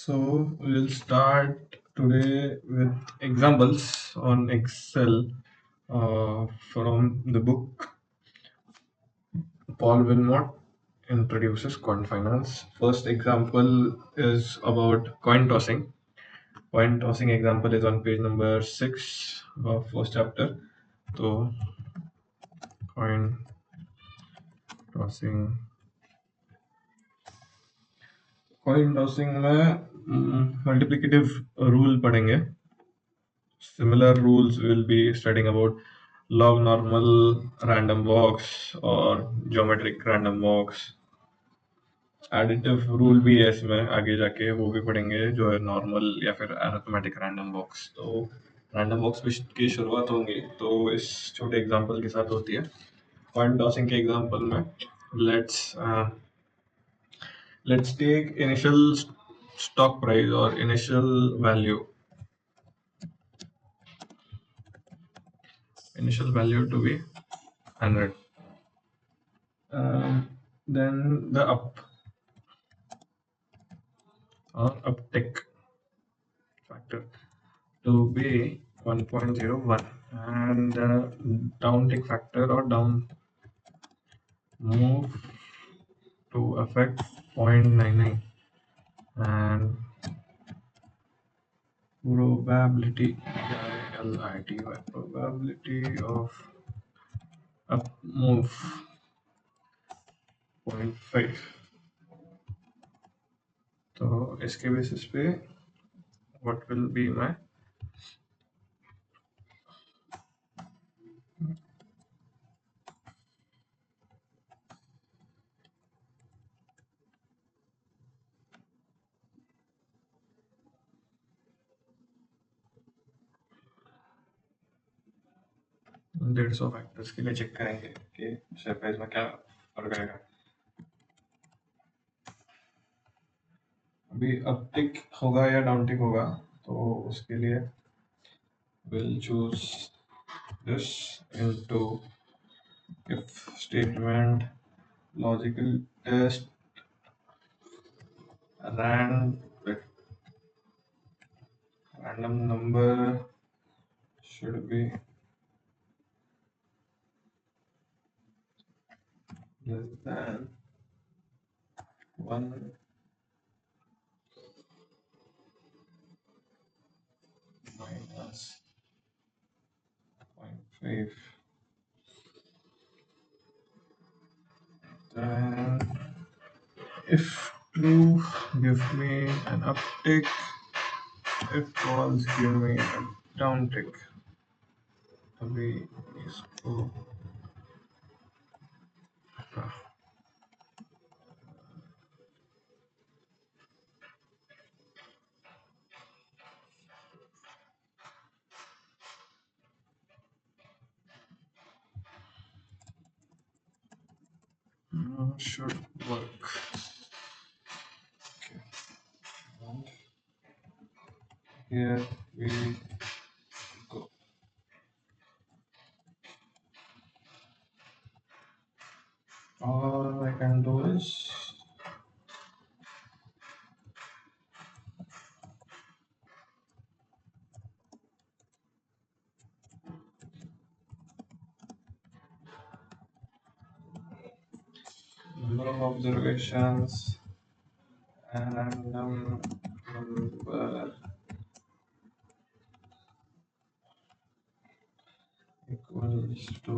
So we'll start today with examples on Excel from the book Paul Wilmot introduces quant finance. First example is about coin tossing. Coin tossing example is on page number 6 of first chapter. So coin tossing coin tossing में multiplicative rule पढ़ेंगे. Similar rules we'll be studying about log normal random walks or geometric random walks. Additive rule भी है इसमें, आगे जाके वो भी पढ़ेंगे जो है नॉर्मल या फिर अरिथमेटिक रैंडम वॉक्स. तो रैंडम वॉक्स की शुरुआत होंगी तो इस छोटे एग्जांपल के साथ होती है. कॉइन टॉसिंग के एग्जांपल में let's take initial stock price or initial value to be 100. Then the uptick factor to be 1.01 and the downtick factor or down move to affect 0.99 and probability of up move 0.5. तो इसके basis पे what will be my डेढ़ सौ factors के लिए check करेंगे कि share price में क्या फर्क आएगा. अभी अपटिक होगा या डाउनटिक होगा तो उसके लिए we'll choose this into if statement logical test random number should be less than 1 minus 0.5. Then if true, give me an uptick. If false, give me a downtick. अभी इसको should work. Okay. And here we go. All I can do is number of observations and number equals to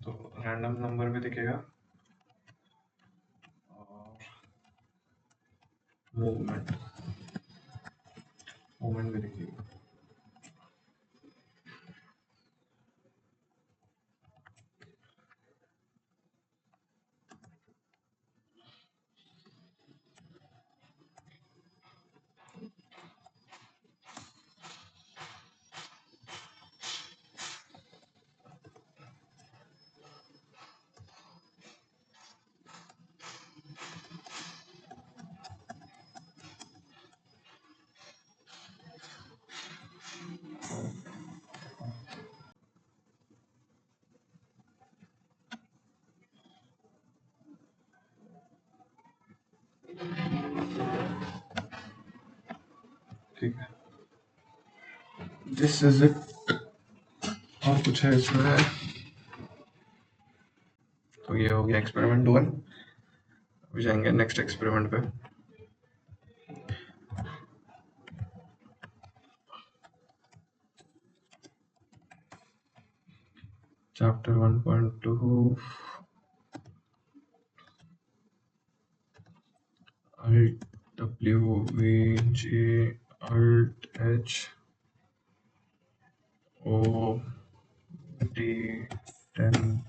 तो random number भी दिखेगा और movement भी दिखेगा. ठीक है, दिस इज इट। और कुछ है इसमें? तो ये हो गया एक्सपेरिमेंट 1। अभी जाएंगे नेक्स्ट एक्सपेरिमेंट पे। Chapter 1.2 Alt W V G Alt H O D 10